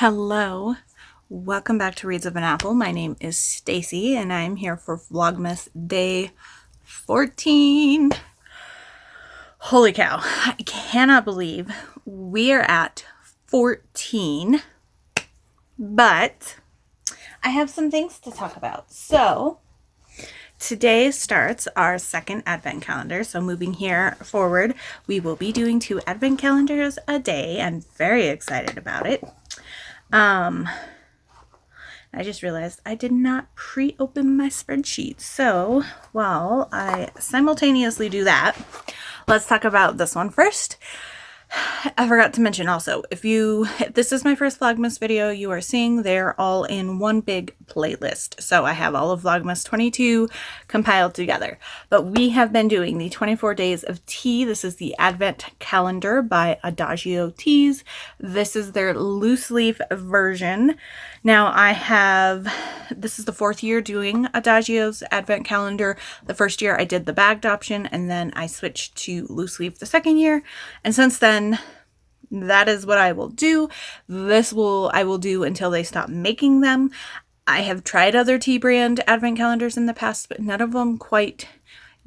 Hello, welcome back to Reads of an Apple. My name is Stacy and I'm here for Vlogmas day 14. Holy cow, I cannot believe we are at 14, but I have some things to talk about. So today starts our second advent calendar. So moving here forward, we will be doing 2 advent calendars a day. I'm very excited about it. I just realized I did not pre-open my spreadsheet. So while I simultaneously do that, let's talk about this one first. I forgot to mention also, if this is my first Vlogmas video you are seeing, they're all in one big playlist. So I have all of Vlogmas 22 compiled together. But we have been doing the 24 Days of Tea. This is the Advent Calendar by Adagio Teas. This is their loose leaf version. Now this is the 4th year doing Adagio's Advent Calendar. The first year I did the bagged option and then I switched to loose leaf the second year. And since then, that is what I will do. I will do until they stop making them. I have tried other tea brand advent calendars in the past, but none of them quite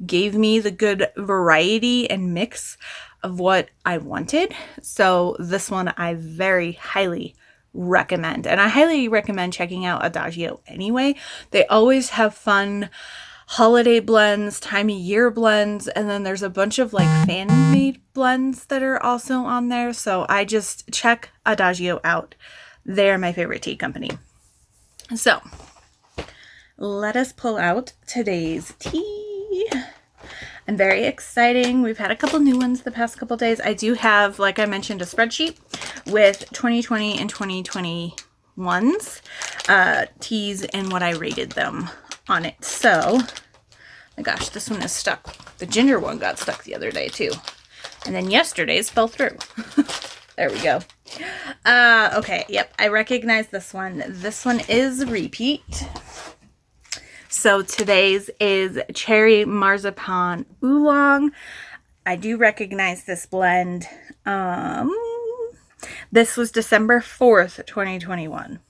gave me the good variety and mix of what I wanted. So this one I very highly recommend. And I highly recommend checking out Adagio anyway. They always have fun holiday blends, time of year blends, and then there's a bunch of like fan-made blends that are also on there. So I just check Adagio out. They're my favorite tea company. So let us pull out today's tea. I'm very exciting. We've had a couple new ones the past couple days. I do have, like I mentioned, a spreadsheet with 2020 and 2021's teas and what I rated them on it. So, my gosh, this one is stuck. The ginger one got stuck the other day too. And then yesterday's fell through. There we go. Okay, yep, I recognize this one. This one is repeat. So today's is Cherry Marzipan Oolong. I do recognize this blend. This was December 4th, 2021.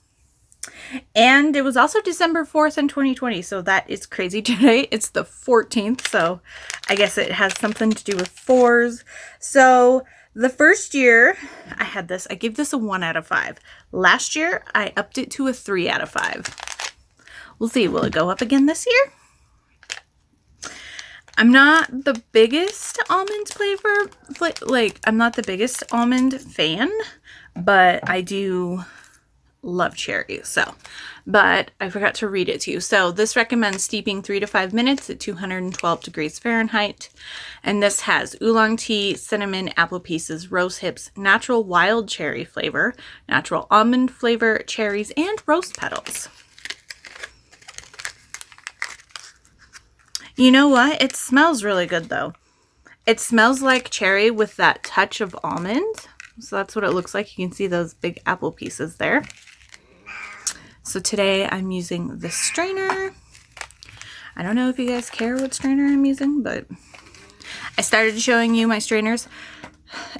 And it was also December 4th in 2020, so that is crazy. Today it's the 14th, so I guess it has something to do with 4s. So the first year I had this, I gave this a 1 out of 5. Last year I upped it to a 3 out of 5. We'll see. Will it go up again this year? I'm not the biggest almond flavor, I'm not the biggest almond fan, but I do love cherry. But I forgot to read it to you. So this recommends steeping 3 to 5 minutes at 212 degrees Fahrenheit. And this has oolong tea, cinnamon, apple pieces, rose hips, natural wild cherry flavor, natural almond flavor, cherries, and rose petals. You know what? It smells really good though. It smells like cherry with that touch of almond. So that's what it looks like. You can see those big apple pieces there. So today I'm using the strainer. I don't know if you guys care what strainer I'm using, but I started showing you my strainers.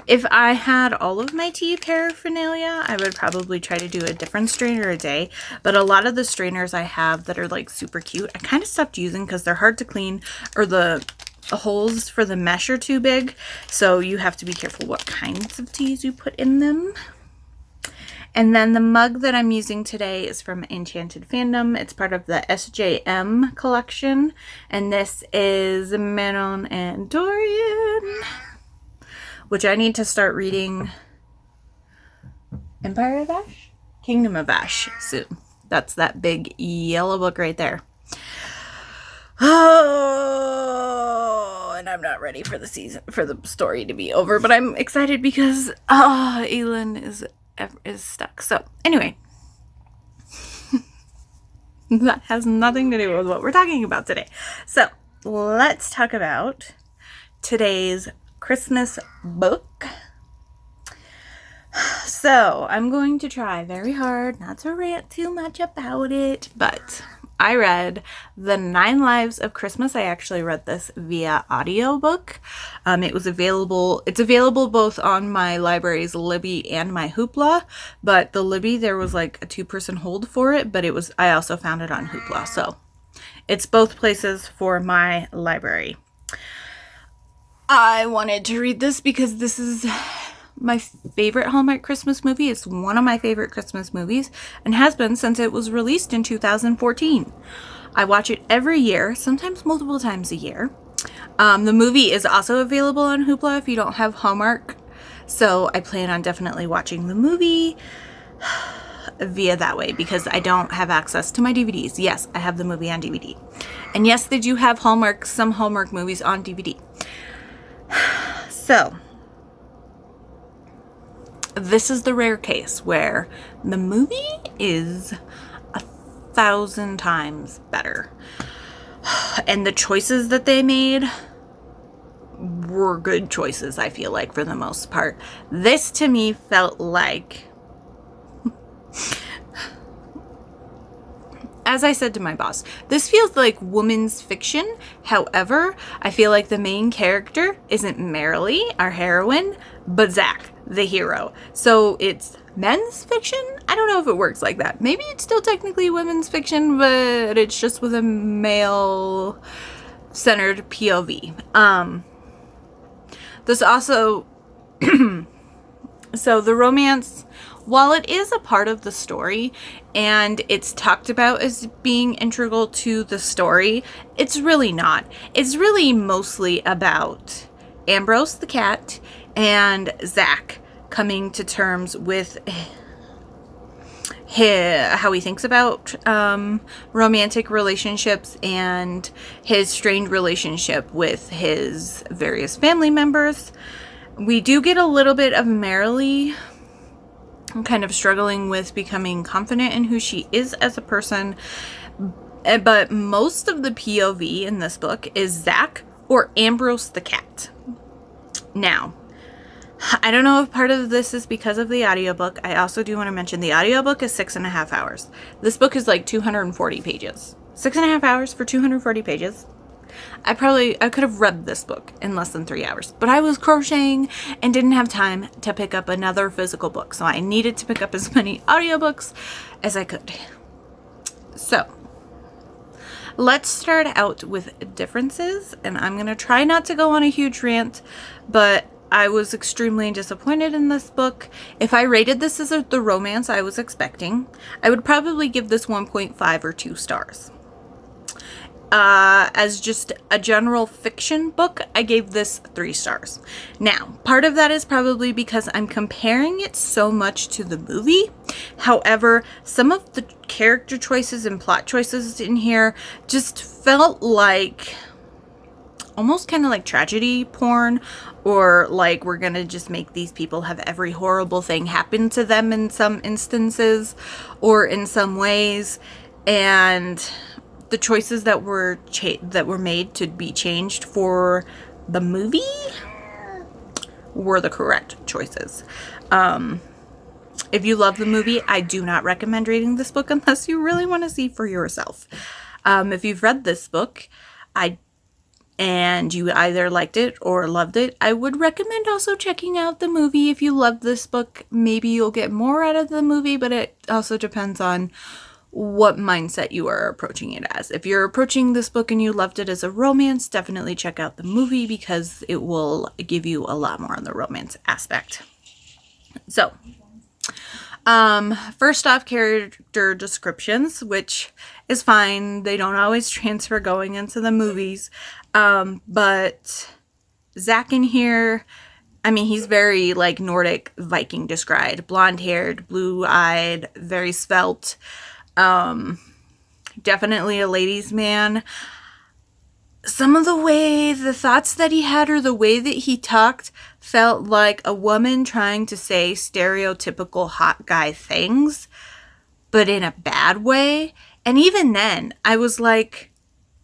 If I had all of my tea paraphernalia, I would probably try to do a different strainer a day. But a lot of the strainers I have that are like super cute, I kind of stopped using because they're hard to clean, or the holes for the mesh are too big. So you have to be careful what kinds of teas you put in them. And then the mug that I'm using today is from Enchanted Fandom. It's part of the SJM collection. And this is Manon and Dorian, which I need to start reading Empire of Ash? Kingdom of Ash soon. That's that big yellow book right there. Oh, and I'm not ready for the story to be over, but I'm excited because Elin is stuck. So anyway, that has nothing to do with what we're talking about today. So let's talk about today's Christmas book. So I'm going to try very hard not to rant too much about it, but I read The 9 Lives of Christmas. I actually read this via audiobook. It's available both on my library's Libby and my Hoopla, but the Libby, there was like a 2-person hold for it, but I also found it on Hoopla. So it's both places for my library. I wanted to read this because this is my favorite Hallmark Christmas movie. It's one of my favorite Christmas movies and has been since it was released in 2014. I watch it every year, sometimes multiple times a year. The movie is also available on Hoopla if you don't have Hallmark, so I plan on definitely watching the movie via that way because I don't have access to my DVDs. Yes, I have the movie on DVD. And yes, they do have some Hallmark movies on DVD. So this is the rare case where the movie is 1,000 times better. And the choices that they made were good choices, I feel like, for the most part. This to me felt like, as I said to my boss, this feels like woman's fiction. However, I feel like the main character isn't Marilee, our heroine, but Zach, the hero. So it's men's fiction? I don't know if it works like that. Maybe it's still technically women's fiction, but it's just with a male-centered POV. This also... So the romance, while it is a part of the story and it's talked about as being integral to the story, it's really not. It's really mostly about Ambrose the cat and Zach coming to terms with how he thinks about romantic relationships and his strained relationship with his various family members. We do get a little bit of Marilee kind of struggling with becoming confident in who she is as a person, but most of the POV in this book is Zach or Ambrose the cat. Now, I don't know if part of this is because of the audiobook. I also do want to mention the audiobook is 6.5 hours. This book is like 240 pages. 6.5 hours for 240 pages. I could have read this book in less than 3 hours, but I was crocheting and didn't have time to pick up another physical book. So I needed to pick up as many audiobooks as I could. So let's start out with differences, and I'm going to try not to go on a huge rant, but I was extremely disappointed in this book. If I rated this as the romance I was expecting, I would probably give this 1.5 or 2 stars. As just a general fiction book, I gave this 3 stars. Now, part of that is probably because I'm comparing it so much to the movie. However, some of the character choices and plot choices in here just felt like almost kind of like tragedy porn, or like we're gonna just make these people have every horrible thing happen to them in some instances or in some ways, and the choices that were made to be changed for the movie were the correct choices. If you love the movie, I do not recommend reading this book unless you really want to see for yourself. If you've read this book, and you either liked it or loved it, I would recommend also checking out the movie. If you love this book, maybe you'll get more out of the movie, but it also depends on what mindset you are approaching it as. If you're approaching this book and you loved it as a romance, definitely check out the movie because it will give you a lot more on the romance aspect. So, first off, character descriptions, which is fine. They don't always transfer going into the movies. But Zach in here, I mean, he's very like Nordic Viking described. Blonde-haired, blue-eyed, very svelte. Definitely a ladies' man. Some of the thoughts that he had or the way that he talked felt like a woman trying to say stereotypical hot guy things, but in a bad way. And even then, I was like,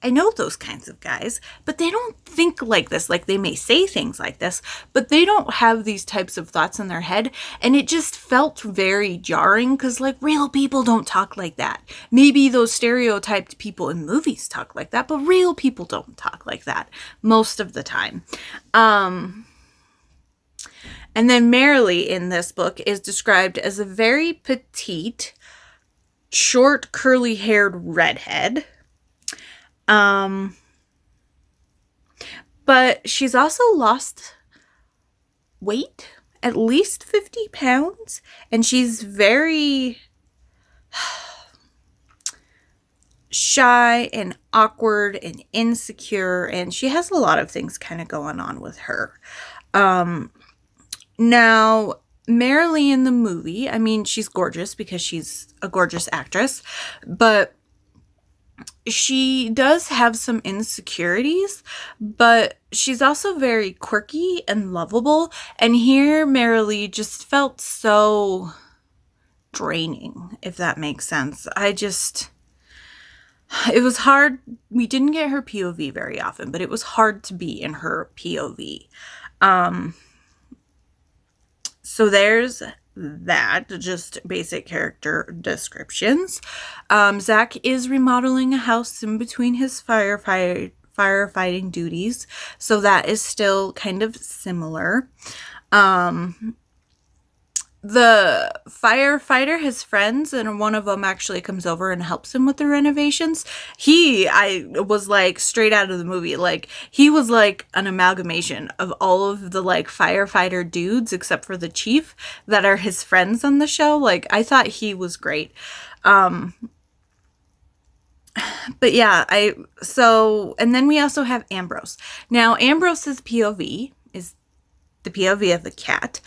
I know those kinds of guys, but they don't think like this. Like, they may say things like this, but they don't have these types of thoughts in their head. And it just felt very jarring because, like, real people don't talk like that. Maybe those stereotyped people in movies talk like that, but real people don't talk like that most of the time. And then Marilee in this book is described as a very petite, short, curly-haired redhead. But she's also lost weight, at least 50 pounds, and she's very shy and awkward and insecure, and she has a lot of things kind of going on with her. Now, Marilee in the movie, I mean, she's gorgeous because she's a gorgeous actress, but she does have some insecurities, but she's also very quirky and lovable. And here, Marilee just felt so draining, if that makes sense. It was hard. We didn't get her POV very often, but it was hard to be in her POV. So there's that, just basic character descriptions. Zach is remodeling a house in between his firefighting duties, so that is still kind of similar. The firefighter has friends, and one of them actually comes over and helps him with the renovations. I was like straight out of the movie. Like, he was like an amalgamation of all of the like firefighter dudes except for the chief that are his friends on the show. Like, I thought he was great. But yeah, and then we also have Ambrose. Now, Ambrose's POV is the POV of the cat.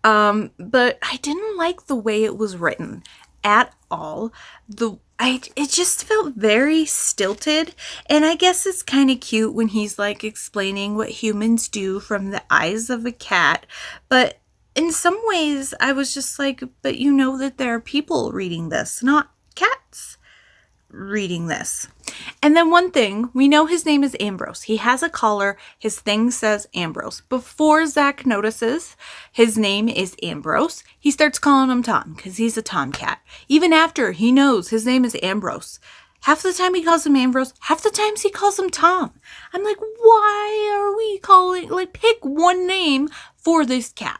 But I didn't like the way it was written at all. It just felt very stilted, and I guess it's kind of cute when he's like explaining what humans do from the eyes of a cat, but in some ways I was just like, but you know that there are people reading this, not cats reading this. And then one thing, we know his name is Ambrose. He has a collar. His thing says Ambrose. Before Zach notices his name is Ambrose, he starts calling him Tom because he's a tomcat. Even after he knows his name is Ambrose, half the time he calls him Ambrose, half the times he calls him Tom. I'm like, why are we calling, like, pick one name for this cat?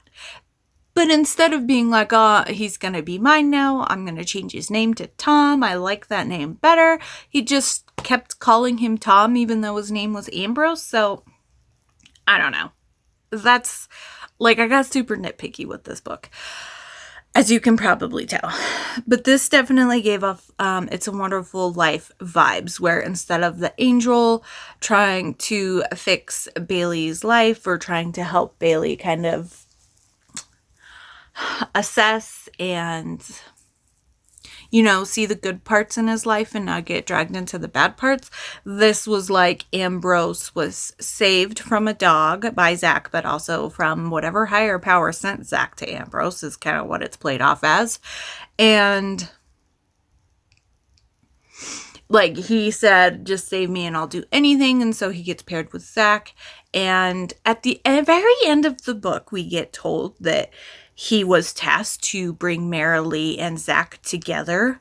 But instead of being like, oh, he's going to be mine now, I'm going to change his name to Tom, I like that name better, he just kept calling him Tom even though his name was Ambrose. So, I don't know. That's, like, I got super nitpicky with this book, as you can probably tell. But this definitely gave off It's a Wonderful Life vibes, where instead of the angel trying to fix Bailey's life or trying to help Bailey kind of assess and, you know, see the good parts in his life and not get dragged into the bad parts, this was like Ambrose was saved from a dog by Zach, but also from whatever higher power sent Zach to Ambrose is kind of what it's played off as. And like, he said, just save me and I'll do anything. And so he gets paired with Zach. And at the very end of the book, we get told that he was tasked to bring Marilee and Zach together,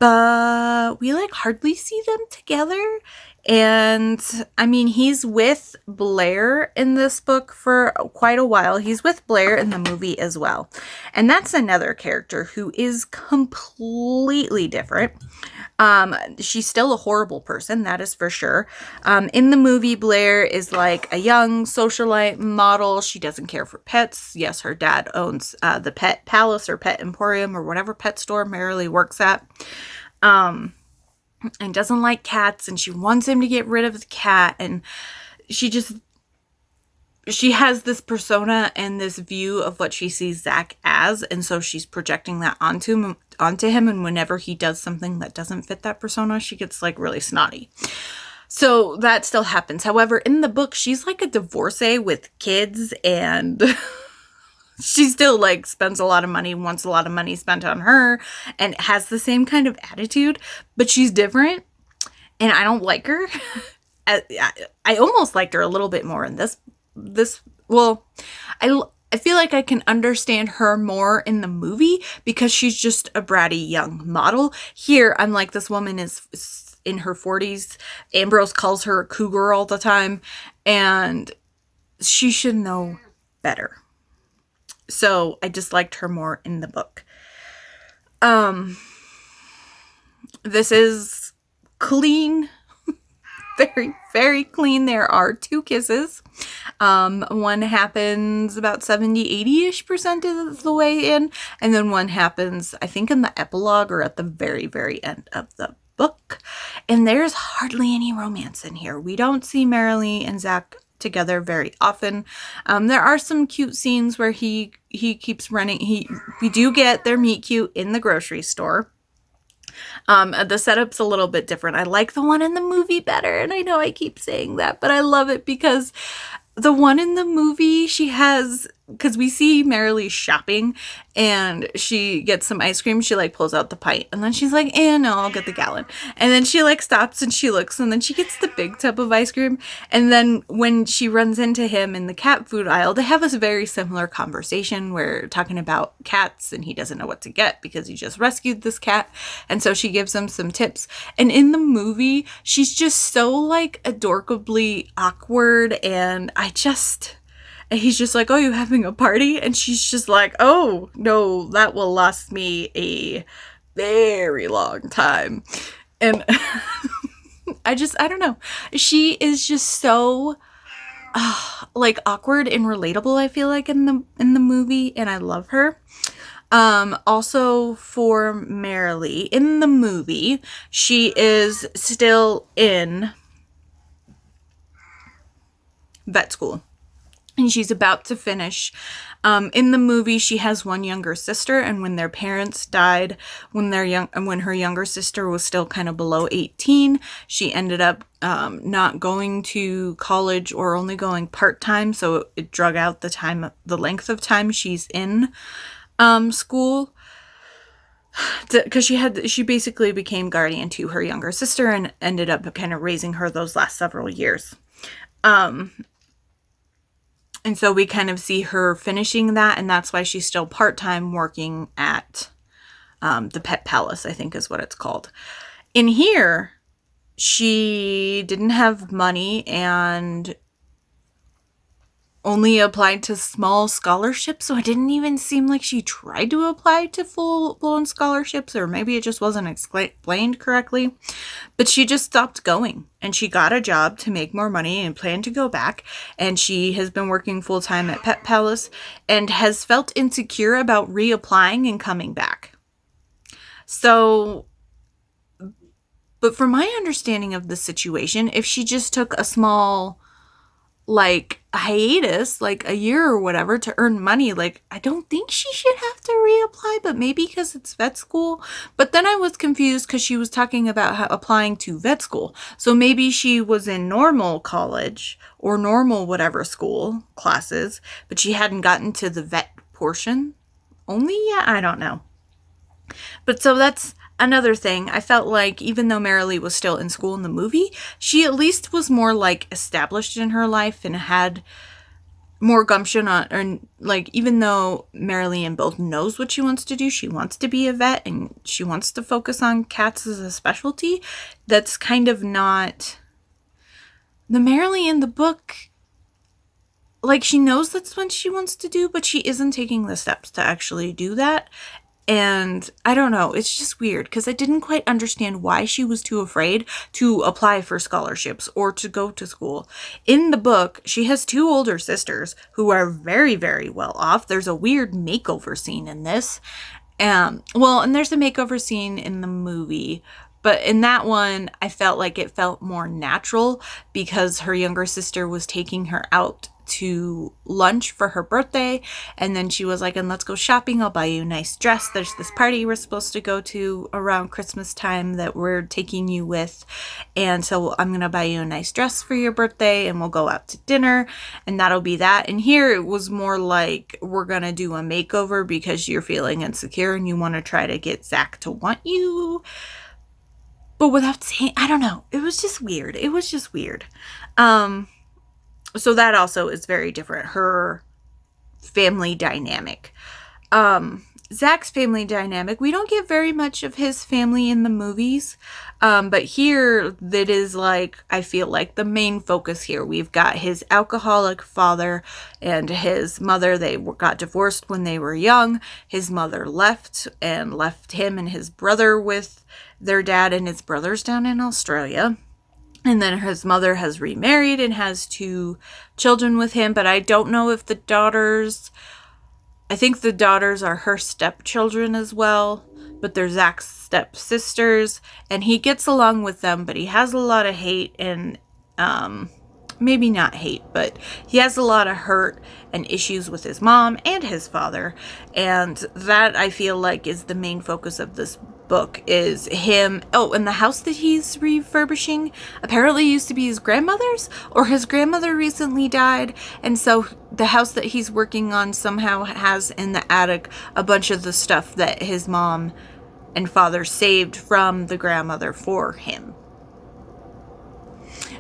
but we like hardly see them together. And I mean, he's with Blair in this book for quite a while. He's with Blair in the movie as well. And that's another character who is completely different. She's still a horrible person, that is for sure. In the movie, Blair is like a young socialite model. She doesn't care for pets. Yes, her dad owns the Pet Palace or Pet Emporium or whatever pet store Marilee works at. And doesn't like cats, and she wants him to get rid of the cat, and she has this persona and this view of what she sees Zach as, and so she's projecting that onto him, and whenever he does something that doesn't fit that persona, she gets like really snotty. So that still happens. However, in the book, she's like a divorcee with kids, and she still like spends a lot of money, wants a lot of money spent on her, and has the same kind of attitude, but she's different. and I don't like her. I almost liked her a little bit more in this. Well, I feel like I can understand her more in the movie because she's just a bratty young model. Here, I'm like, this woman is in her 40s. Ambrose calls her a cougar all the time, and she should know better. So I just liked her more in the book. This is clean. Very, very clean. There are 2 kisses. One happens about 70-80-ish% of the way in, and then one happens, I think, in the epilogue or at the very, very end of the book. And there's hardly any romance in here. We don't see Marilee and Zach together very often. There are some cute scenes where he keeps running. We do get their meet cute in the grocery store. The setup's a little bit different. I like the one in the movie better, and I know I keep saying that, but I love it because the one in the movie, because we see Marilee shopping, and she gets some ice cream. She like pulls out the pint, and then she's like, no, I'll get the gallon. And then she like stops and she looks, and then she gets the big tub of ice cream. And then when she runs into him in the cat food aisle, they have this very similar conversation where talking about cats, and he doesn't know what to get because he just rescued this cat. And so she gives him some tips. And in the movie, she's just so like adorably awkward, and he's just like, oh, you having a party? And she's just like, oh, no, that will last me a very long time. And I don't know. She is just so like awkward and relatable, I feel like, in the movie, and I love her. Also for Marilee, in the movie, she is still in vet school. And she's about to finish. In the movie, she has one younger sister, and when their parents died, when her younger sister was still kind of below 18, she ended up not going to college or only going part-time, so it drug out the length of time she's in school. Because she basically became guardian to her younger sister and ended up kind of raising her those last several years. And so we kind of see her finishing that, and that's why she's still part-time working at the Pet Palace, I think is what it's called. In here, she didn't have money and only applied to small scholarships, so it didn't even seem like she tried to apply to full-blown scholarships, or maybe it just wasn't explained correctly. But she just stopped going, and she got a job to make more money and planned to go back, and she has been working full-time at Pet Palace and has felt insecure about reapplying and coming back. So, but from my understanding of the situation, if she just took a small like a hiatus, like a year or whatever, to earn money, like I don't think she should have to reapply, but maybe because it's vet school. But then I was confused because she was talking about applying to vet school, so maybe she was in normal college or normal whatever school classes, but she hadn't gotten to the vet portion only yet. I don't know. But so that's another thing. I felt like even though Marilee was still in school in the movie, she at least was more like established in her life and had more gumption on, or like, even though Marilee and both knows what she wants to do, she wants to be a vet and she wants to focus on cats as a specialty. That's kind of not the Marilee in the book. Like, she knows that's what she wants to do, but she isn't taking the steps to actually do that. And I don't know, it's just weird because I didn't quite understand why she was too afraid to apply for scholarships or to go to school. In the book, she has 2 older sisters who are very, very well off. There's a weird makeover scene in this. And there's a makeover scene in the movie. But in that one, I felt like it felt more natural because her younger sister was taking her out to lunch for her birthday, and then she was like, and let's go shopping, I'll buy you a nice dress, there's this party we're supposed to go to around Christmas time that we're taking you with, and so I'm gonna buy you a nice dress for your birthday and we'll go out to dinner and that'll be that. And here it was more like, we're gonna do a makeover because you're feeling insecure and you want to try to get Zach to want you. but without saying, I don't know. It was just weird. It was just weird. So that also is very different. Her family dynamic. Zach's family dynamic, we don't get very much of his family in the movies, but here that is like, I feel like the main focus here. We've got his alcoholic father and his mother. They got divorced when they were young. His mother left him and his brother with their dad, and his brother's down in Australia. And then his mother has remarried and has 2 children with him, but I don't know if I think the daughters are her stepchildren as well, but they're Zach's stepsisters, and he gets along with them, but he has a lot of hate and, maybe not hate, but he has a lot of hurt and issues with his mom and his father, and that I feel like is the main focus of this book, is him. Oh, and the house that he's refurbishing apparently used to be his grandmother's, or his grandmother recently died, and so the house that he's working on somehow has in the attic a bunch of the stuff that his mom and father saved from the grandmother for him.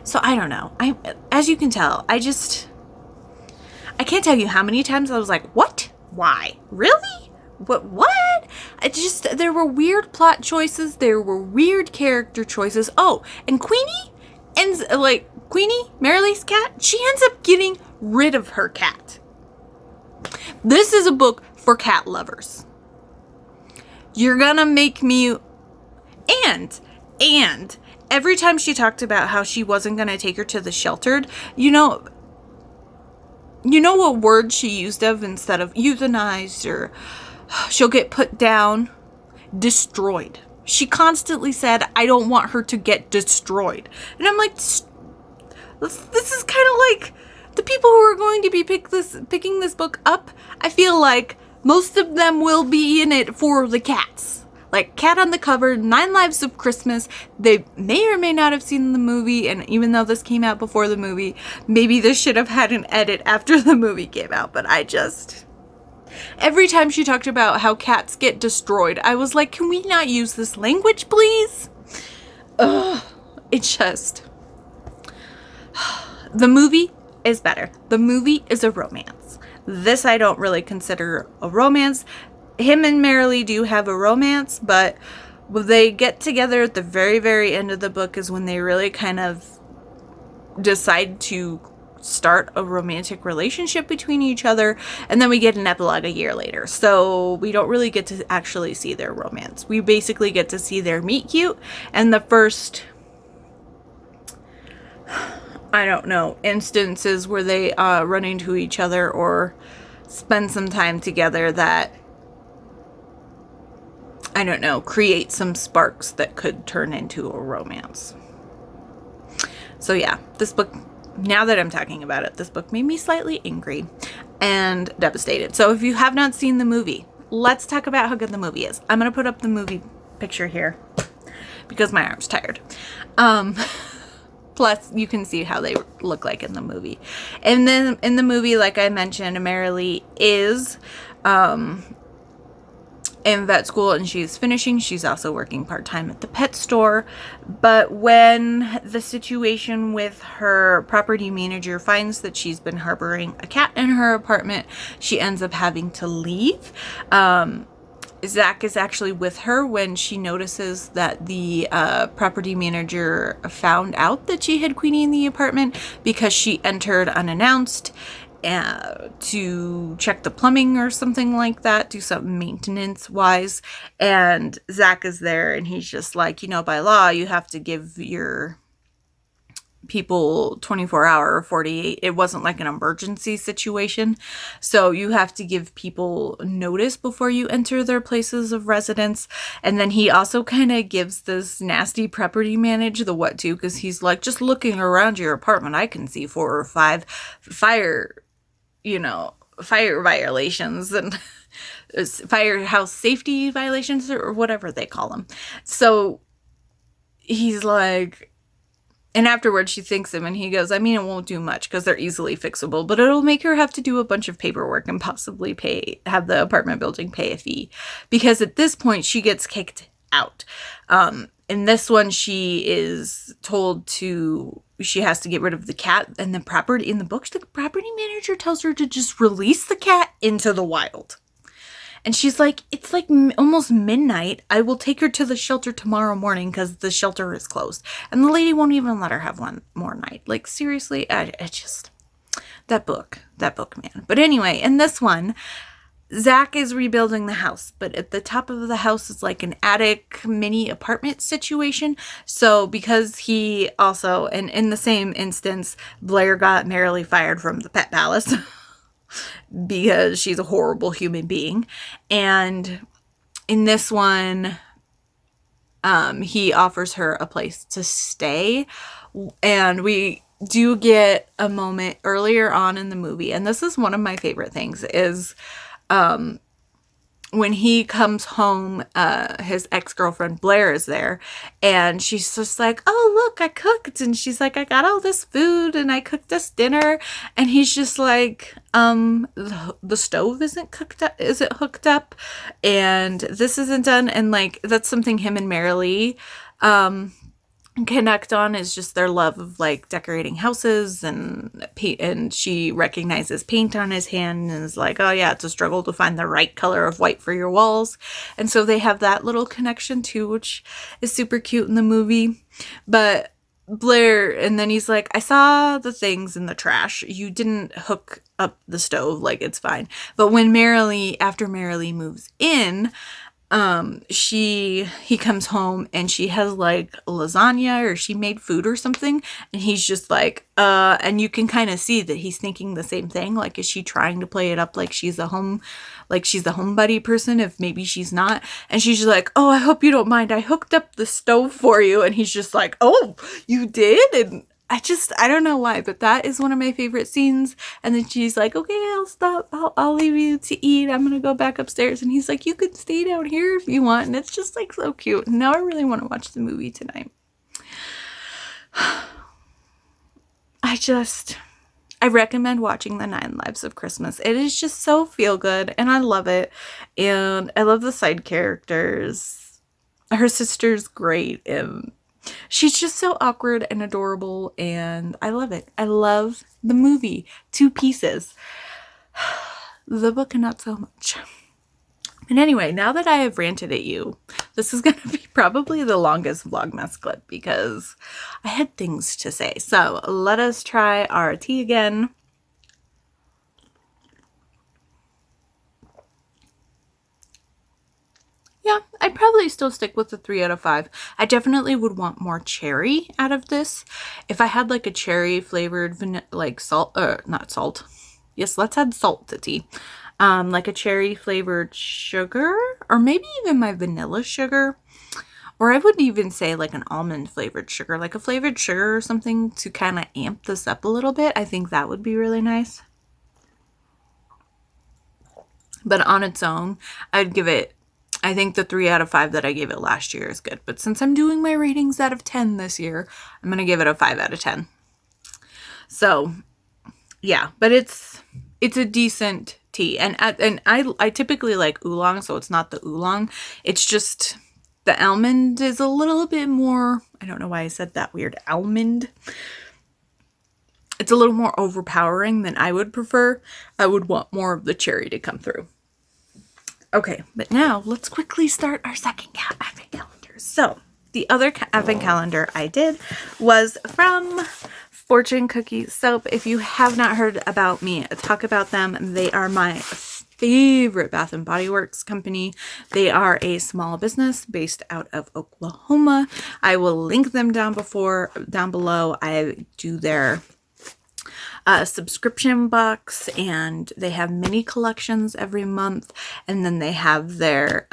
So I don't know. As you can tell, I can't tell you how many times I was like, what? Why? Really? What? There were weird plot choices. There were weird character choices. Oh, and Queenie Marilee's cat, she ends up getting rid of her cat. This is a book for cat lovers. You're gonna make me, and every time she talked about how she wasn't gonna take her to the sheltered, you know what word she used of instead of euthanized, or she'll get put down? Destroyed. She constantly said, I don't want her to get destroyed. And I'm like, this is kind of like the people who are going to be picking this book up. I feel like most of them will be in it for the cats. Like Cat on the Cover, 9 Lives of Christmas. They may or may not have seen the movie, and even though this came out before the movie, maybe this should have had an edit after the movie came out, but every time she talked about how cats get destroyed, I was like, can we not use this language, please? Ugh, the movie is better. The movie is a romance. This I don't really consider a romance. Him and Marilee do have a romance, but when they get together at the very, very end of the book is when they really kind of decide to start a romantic relationship between each other, and then we get an epilogue a year later. So we don't really get to actually see their romance. We basically get to see their meet cute and the first, I don't know, instances where they run into each other or spend some time together that, I don't know, create some sparks that could turn into a romance. So yeah, this book, now that I'm talking about it, this book made me slightly angry and devastated. So if you have not seen the movie, let's talk about how good the movie is. I'm going to put up the movie picture here because my arm's tired. Plus, you can see how they look like in the movie. And then in the movie, like I mentioned, Marilee is in vet school and she's finishing. She's also working part-time at the pet store. But when the situation with her property manager finds that she's been harboring a cat in her apartment, she ends up having to leave. Zach is actually with her when she notices that the property manager found out that she had Queenie in the apartment because she entered unannounced to check the plumbing or something like that, do something maintenance wise. And Zach is there and he's just like, by law, you have to give your people 24-hour or 48. It wasn't like an emergency situation. So you have to give people notice before you enter their places of residence. And then he also kind of gives this nasty property manager the what to, because he's like, just looking around your apartment, I can see 4 or 5 fire violations and firehouse safety violations or whatever they call them. So he's like, and afterwards she thanks him and he goes, it won't do much because they're easily fixable, but it'll make her have to do a bunch of paperwork and possibly have the apartment building pay a fee, because at this point she gets kicked out. In this one, she is told she has to get rid of the cat, and the property in the books, the property manager tells her to just release the cat into the wild. And she's like, it's like almost midnight. I will take her to the shelter tomorrow morning because the shelter is closed. And the lady won't even let her have one more night. Like, seriously, I just, that book, man. But anyway, in this one, Zach is rebuilding the house, but at the top of the house is like an attic mini apartment situation. So because he also, and in the same instance, Blair got merrily fired from the pet palace because she's a horrible human being. And in this one, he offers her a place to stay. And we do get a moment earlier on in the movie, and this is one of my favorite things, is when he comes home, his ex-girlfriend Blair is there, and she's just like, oh, look, I cooked. And she's like, I got all this food and I cooked this dinner. And he's just like, the stove isn't hooked up, and this isn't done. And like, that's something him and Marilee, connect on, is just their love of like decorating houses and paint. And she recognizes paint on his hand and is like, oh yeah, it's a struggle to find the right color of white for your walls. And so they have that little connection too, which is super cute in the movie. But Blair, and then he's like, I saw the things in the trash. You didn't hook up the stove, like it's fine. But when after Marilee moves in, he comes home and she has like lasagna, or she made food or something, and he's just like, and you can kind of see that he's thinking the same thing. Like, is she trying to play it up like she's a homebody person, if maybe she's not? And she's just like, oh, I hope you don't mind, I hooked up the stove for you. And he's just like, oh, you did? And I don't know why, but that is one of my favorite scenes. And then she's like, okay, I'll stop. I'll leave you to eat. I'm going to go back upstairs. And he's like, you could stay down here if you want. And it's just like so cute. And now I really want to watch the movie tonight. I recommend watching The 9 Lives of Christmas. It is just so feel good, and I love it. And I love the side characters. Her sister's great. And she's just so awkward and adorable, and I love it. I love the movie. 2 pieces. The book, not so much. And anyway, now that I have ranted at you, this is going to be probably the longest Vlogmas clip because I had things to say. So let us try our tea again. Yeah, I'd probably still stick with the 3 out of 5. I definitely would want more cherry out of this. If I had like a cherry flavored like salt, not salt. Yes, let's add salt to tea. Like a cherry flavored sugar, or maybe even my vanilla sugar. Or I would even say like an almond flavored sugar, like a flavored sugar or something to kind of amp this up a little bit. I think that would be really nice. But on its own, I'd give it, I think the 3 out of 5 that I gave it last year is good. But since I'm doing my ratings out of 10 this year, I'm going to give it a 5 out of 10. So, yeah. But it's a decent tea. And I typically like oolong, so it's not the oolong. It's just the almond is a little bit more, I don't know why I said that weird, almond. It's a little more overpowering than I would prefer. I would want more of the cherry to come through. Okay, but now let's quickly start our second advent calendar. So the other advent calendar I did was from Fortune Cookie Soap. If you have not heard about me talk about them, they are my favorite Bath and Body Works company. They are a small business based out of Oklahoma. I will link them down below. I do their subscription box, and they have mini collections every month, and then they have their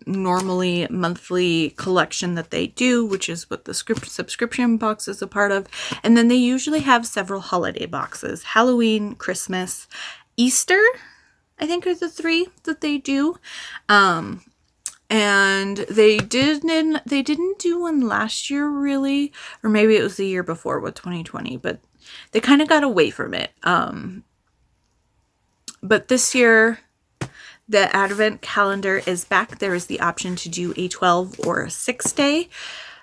normally monthly collection that they do, which is what the subscription box is a part of. And then they usually have several holiday boxes: Halloween, Christmas, Easter, I think are the 3 that they do. And they didn't do one last year really, or maybe it was the year before with 2020, but they kind of got away from it. But this year The advent calendar is back. There is the option to do a 12 or a 6-day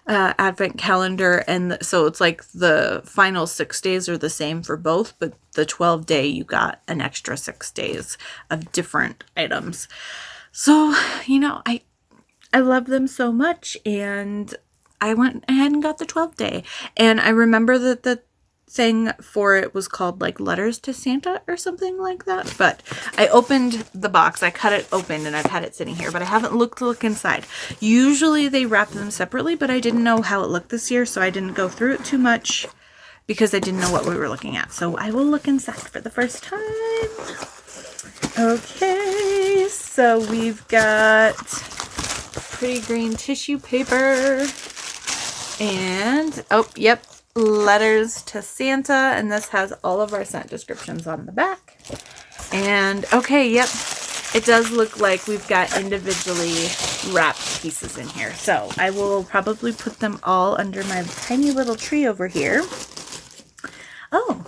advent calendar, and so it's like the final 6 days are the same for both, but the 12-day you got an extra 6 days of different items. So, you know, I love them so much, and I went ahead and got the 12-day. And I remember that the thing for it was called like Letters to Santa or something like that. But I opened the box. I cut it open and I've had it sitting here, but I haven't look inside. Usually they wrap them separately, but I didn't know how it looked this year, so I didn't go through it too much because I didn't know what we were looking at. So I will look inside for the first time. Okay, so we've got pretty green tissue paper and, oh, yep, Letters to Santa, and this has all of our scent descriptions on the back. And okay, yep, it does look like we've got individually wrapped pieces in here. So I will probably put them all under my tiny little tree over here. Oh,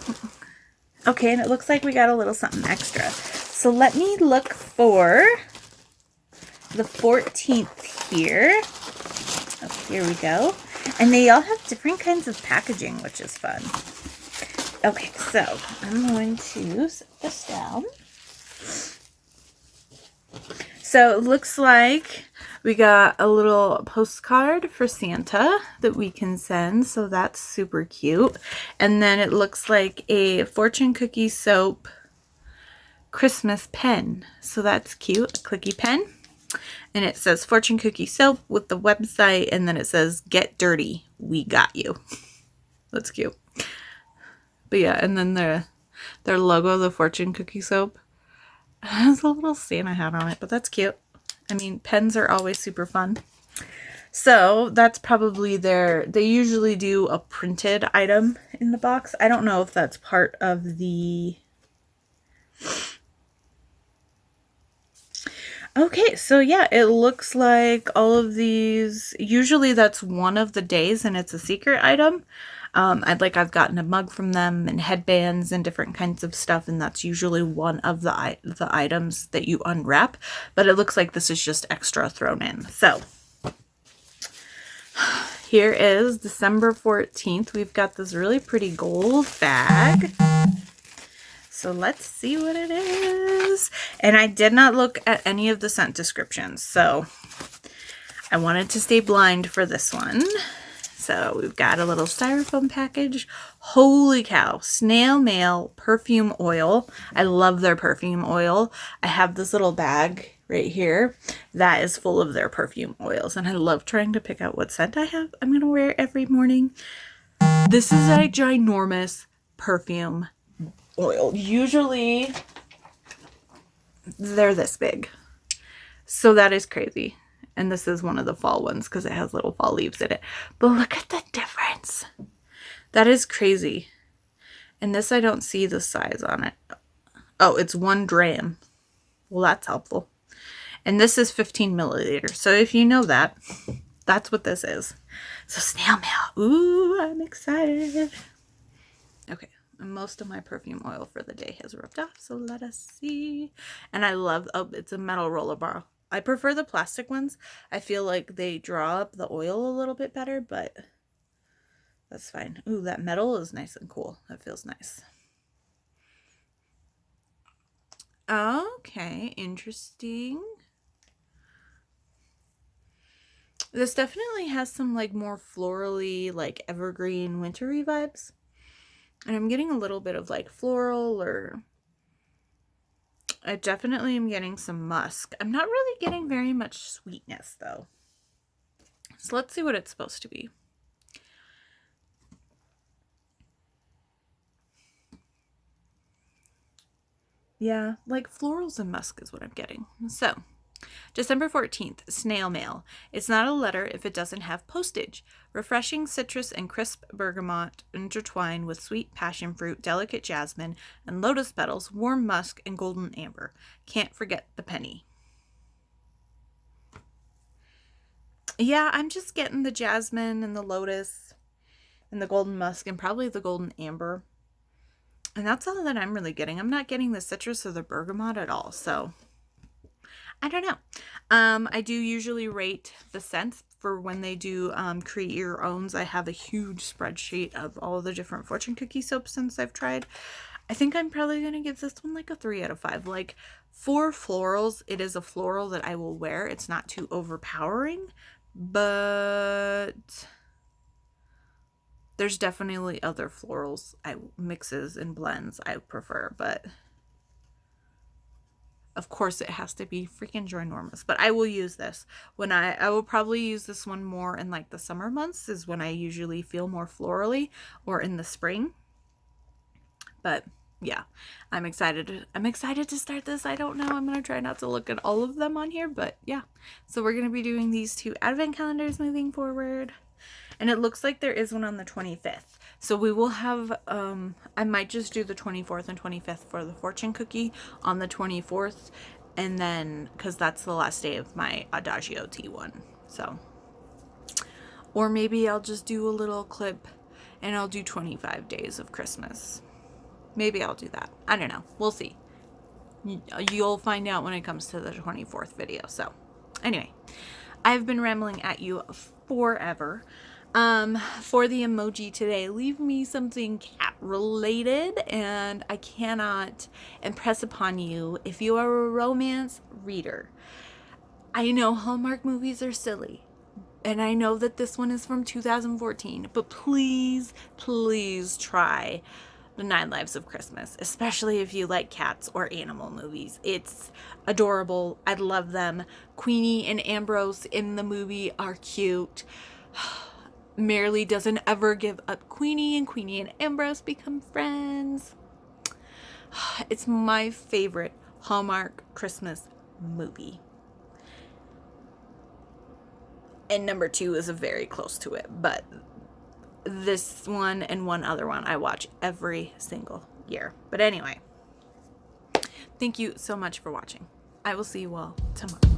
okay, and it looks like we got a little something extra. So let me look for the 14th here. Oh, here we go. And they all have different kinds of packaging, which is fun. Okay, so I'm going to set this down. So it looks like we got a little postcard for Santa that we can send. So that's super cute. And then it looks like a fortune cookie soap Christmas pen. So that's cute, a clicky pen. And it says fortune cookie soap with the website, and then it says get dirty, we got you. That's cute. But yeah, and then their logo, the fortune cookie soap, has a little Santa hat on it, but that's cute. I mean, pens are always super fun. So that's probably they usually do a printed item in the box. I don't know if that's part of the... Okay, so yeah, it looks like all of these, usually that's one of the days and it's a secret item. I've gotten a mug from them and headbands and different kinds of stuff, and that's usually one of the items that you unwrap, but it looks like this is just extra thrown in. So here is December 14th. We've got this really pretty gold bag. So let's see what it is. And I did not look at any of the scent descriptions, so I wanted to stay blind for this one. So we've got a little styrofoam package. Holy cow, snail mail perfume oil. I love their perfume oil. I have this little bag right here that is full of their perfume oils, and I love trying to pick out what scent I'm going to wear every morning. This is a ginormous perfume oil. Usually they're this big, so that is crazy. And this is one of the fall ones because it has little fall leaves in it, but look at the difference. That is crazy. And this, I don't see the size on it. Oh, it's 1 gram. Well, that's helpful. And this is 15 milliliters, so if you know that, that's what this is. So snail mail. Ooh, I'm excited. Okay, most of my perfume oil for the day has rubbed off, so let us see. And I love, oh, it's a metal roller bar. I prefer the plastic ones. I feel like they draw up the oil a little bit better, but that's fine. Ooh, that metal is nice and cool. That feels nice. Okay, interesting. This definitely has some like more florally, like evergreen, wintry vibes. And I'm getting a little bit of like floral, or I definitely am getting some musk. I'm not really getting very much sweetness though. So let's see what it's supposed to be. Yeah, like florals and musk is what I'm getting. So, December 14th, snail mail. It's not a letter if it doesn't have postage. Refreshing citrus and crisp bergamot intertwine with sweet passion fruit, delicate jasmine, and lotus petals, warm musk, and golden amber. Can't forget the penny. Yeah, I'm just getting the jasmine and the lotus and the golden musk and probably the golden amber. And that's all that I'm really getting. I'm not getting the citrus or the bergamot at all, so I don't know. I do usually rate the scents for when they do create your owns. I have a huge spreadsheet of all the different fortune cookie soap scents I've tried. I think I'm probably going to give this one like a 3 out of 5. Like, for florals, it is a floral that I will wear. It's not too overpowering, but there's definitely other florals, mixes and blends I prefer, but of course it has to be freaking ginormous. But I will use this when I will probably use this one more in like the summer months, is when I usually feel more florally, or in the spring. But yeah, I'm excited. I'm excited to start this. I don't know. I'm going to try not to look at all of them on here, but yeah. So we're going to be doing these 2 advent calendars moving forward. And it looks like there is one on the 25th. So we will have, I might just do the 24th and 25th for the fortune cookie on the 24th. And then, because that's the last day of my Adagio tea one. So, or maybe I'll just do a little clip and I'll do 25 days of Christmas. Maybe I'll do that. I don't know. We'll see. You'll find out when it comes to the 24th video. So, anyway, I've been rambling at you forever. For the emoji today, leave me something cat related, and I cannot impress upon you if you are a romance reader. I know Hallmark movies are silly, and I know that this one is from 2014, but please, please try The 9 Lives of Christmas, especially if you like cats or animal movies. It's adorable. I love them. Queenie and Ambrose in the movie are cute. Merrily doesn't ever give up Queenie, and Queenie and Ambrose become friends. It's my favorite Hallmark Christmas movie. And number 2 is very close to it, but this one and one other one I watch every single year. But anyway, thank you so much for watching. I will see you all tomorrow.